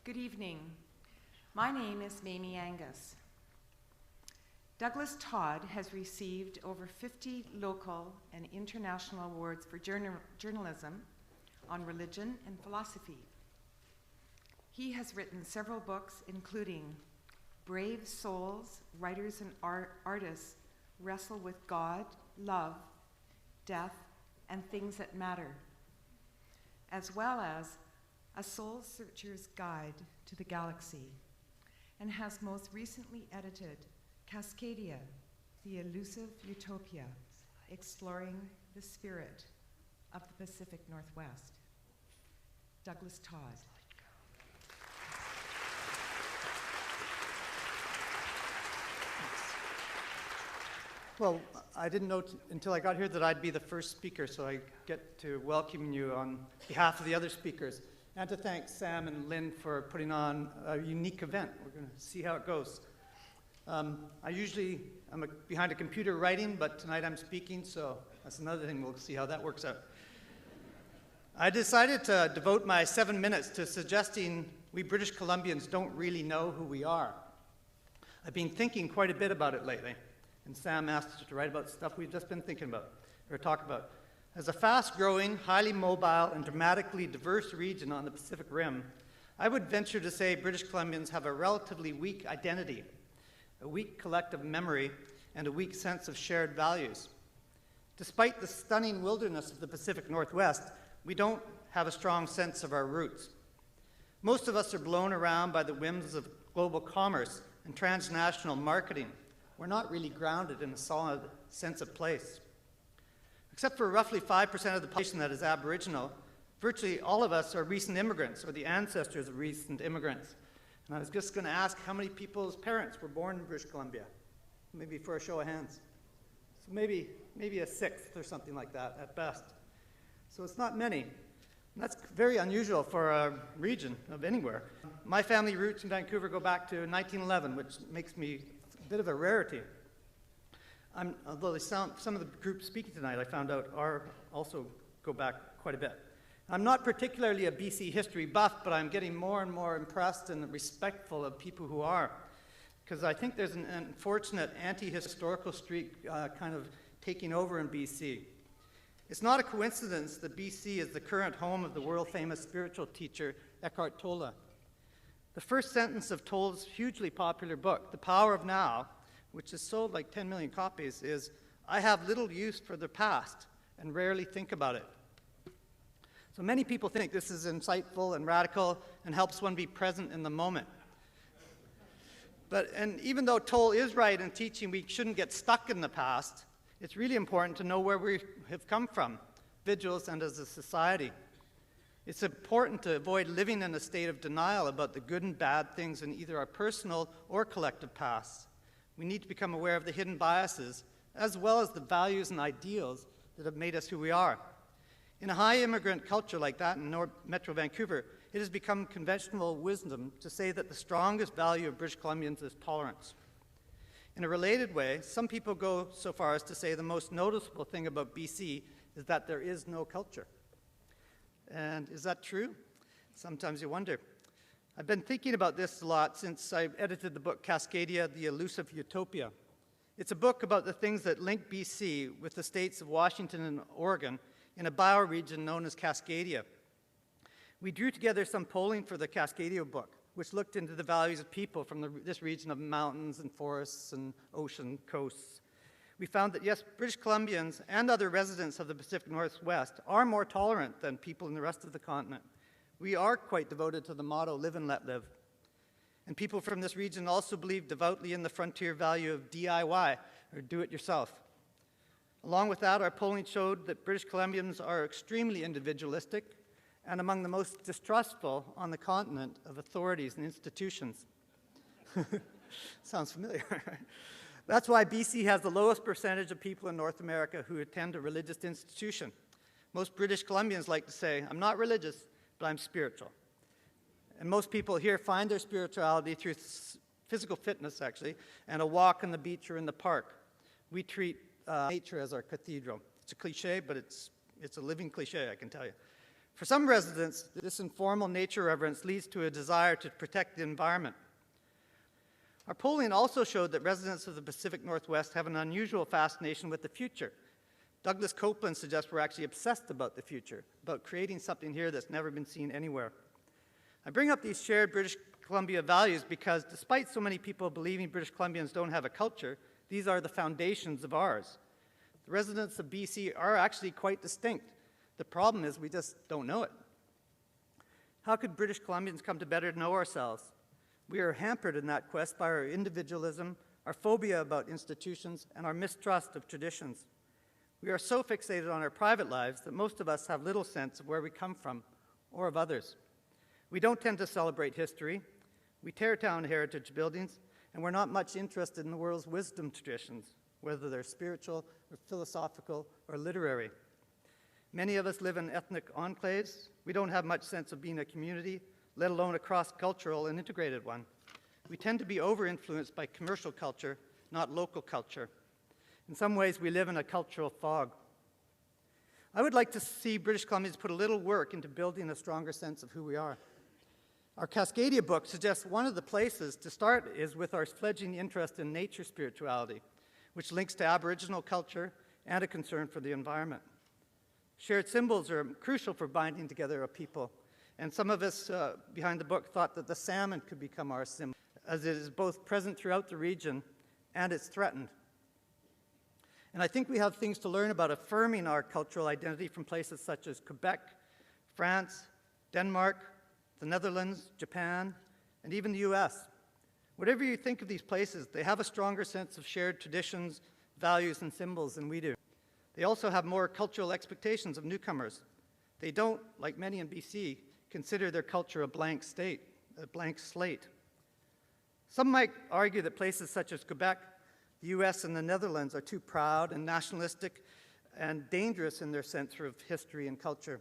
Good evening. My name is Mamie Angus. Douglas Todd has received over 50 local and international awards for journalism on religion and philosophy. He has written several books, including Brave Souls, Writers and Artists Wrestle with God, Love, Death, and Things That Matter, as well as A Soul Searcher's Guide to the Galaxy, and has most recently edited Cascadia, the Elusive Utopia, Exploring the Spirit of the Pacific Northwest. Douglas Todd. Well, I didn't know until I got here that I'd be the first speaker, so I get to welcome you on behalf of the other speakers, and to thank Sam and Lynn for putting on a unique event. We're going to see how it goes. I'm behind a computer writing, but tonight I'm speaking, so that's another thing. We'll see how that works out. I decided to devote my 7 minutes to suggesting we British Columbians don't really know who we are. I've been thinking quite a bit about it lately, and Sam asked us to write about stuff we've just been thinking about, or talk about. As a fast-growing, highly mobile, and dramatically diverse region on the Pacific Rim, I would venture to say British Columbians have a relatively weak identity, a weak collective memory, and a weak sense of shared values. Despite the stunning wilderness of the Pacific Northwest, we don't have a strong sense of our roots. Most of us are blown around by the whims of global commerce and transnational marketing. We're not really grounded in a solid sense of place. Except for roughly 5% of the population that is Aboriginal, virtually all of us are recent immigrants or the ancestors of recent immigrants. And I was just going to ask how many people's parents were born in British Columbia, maybe for a show of hands. So maybe a sixth or something like that at best. So it's not many. And that's very unusual for a region of anywhere. My family roots in Vancouver go back to 1911, which makes me a bit of a rarity. Although some of the groups speaking tonight, I found out, also go back quite a bit. I'm not particularly a BC history buff, but I'm getting more and more impressed and respectful of people who are, because I think there's an unfortunate anti-historical streak kind of taking over in BC. It's not a coincidence that BC is the current home of the world-famous spiritual teacher Eckhart Tolle. The first sentence of Tolle's hugely popular book, The Power of Now, which has sold like 10 million copies, is, "I have little use for the past and rarely think about it." So many people think this is insightful and radical and helps one be present in the moment. And even though Tolle is right in teaching we shouldn't get stuck in the past, it's really important to know where we have come from, individuals and as a society. It's important to avoid living in a state of denial about the good and bad things in either our personal or collective pasts. We need to become aware of the hidden biases, as well as the values and ideals that have made us who we are. In a high immigrant culture like that in Metro Vancouver, it has become conventional wisdom to say that the strongest value of British Columbians is tolerance. In a related way, some people go so far as to say the most noticeable thing about BC is that there is no culture. And is that true? Sometimes you wonder. I've been thinking about this a lot since I edited the book Cascadia, the Elusive Utopia. It's a book about the things that link BC with the states of Washington and Oregon in a bioregion known as Cascadia. We drew together some polling for the Cascadia book, which looked into the values of people from this region of mountains and forests and ocean coasts. We found that, yes, British Columbians and other residents of the Pacific Northwest are more tolerant than people in the rest of the continent. We are quite devoted to the motto, live and let live. And people from this region also believe devoutly in the frontier value of DIY, or do it yourself. Along with that, our polling showed that British Columbians are extremely individualistic and among the most distrustful on the continent of authorities and institutions. Sounds familiar, right? That's why BC has the lowest percentage of people in North America who attend a religious institution. Most British Columbians like to say, "I'm not religious, but I'm spiritual." And most people here find their spirituality through physical fitness, actually, and a walk on the beach or in the park. We treat nature as our cathedral. It's a cliche, but it's a living cliche, I can tell you. For some residents, this informal nature reverence leads to a desire to protect the environment. Our polling also showed that residents of the Pacific Northwest have an unusual fascination with the future. Douglas Copeland suggests we're actually obsessed about the future, about creating something here that's never been seen anywhere. I bring up these shared British Columbia values because despite so many people believing British Columbians don't have a culture, these are the foundations of ours. The residents of BC are actually quite distinct. The problem is we just don't know it. How could British Columbians come to better know ourselves? We are hampered in that quest by our individualism, our phobia about institutions, and our mistrust of traditions. We are so fixated on our private lives that most of us have little sense of where we come from or of others. We don't tend to celebrate history. We tear down heritage buildings, and we're not much interested in the world's wisdom traditions, whether they're spiritual or philosophical or literary. Many of us live in ethnic enclaves. We don't have much sense of being a community, let alone a cross-cultural and integrated one. We tend to be over-influenced by commercial culture, not local culture. In some ways, we live in a cultural fog. I would like to see British Columbians put a little work into building a stronger sense of who we are. Our Cascadia book suggests one of the places to start is with our fledgling interest in nature spirituality, which links to Aboriginal culture and a concern for the environment. Shared symbols are crucial for binding together a people, and some of us behind the book thought that the salmon could become our symbol, as it is both present throughout the region and it's threatened. And I think we have things to learn about affirming our cultural identity from places such as Quebec, France, Denmark, the Netherlands, Japan, and even the US. Whatever you think of these places, they have a stronger sense of shared traditions, values, and symbols than we do. They also have more cultural expectations of newcomers. They don't, like many in BC, consider their culture a blank slate. Some might argue that places such as Quebec, the US, and the Netherlands are too proud and nationalistic and dangerous in their sense of history and culture.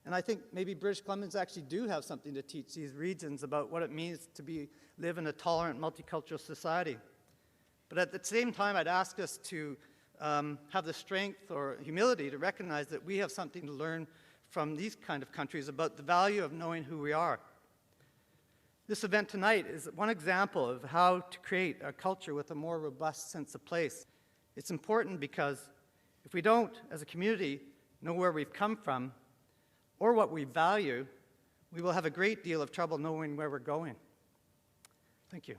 And I think maybe British Columbians actually do have something to teach these regions about what it means to live in a tolerant, multicultural society. But at the same time, I'd ask us to have the strength or humility to recognize that we have something to learn from these kind of countries about the value of knowing who we are. This event tonight is one example of how to create a culture with a more robust sense of place. It's important because if we don't, as a community, know where we've come from or what we value, we will have a great deal of trouble knowing where we're going. Thank you.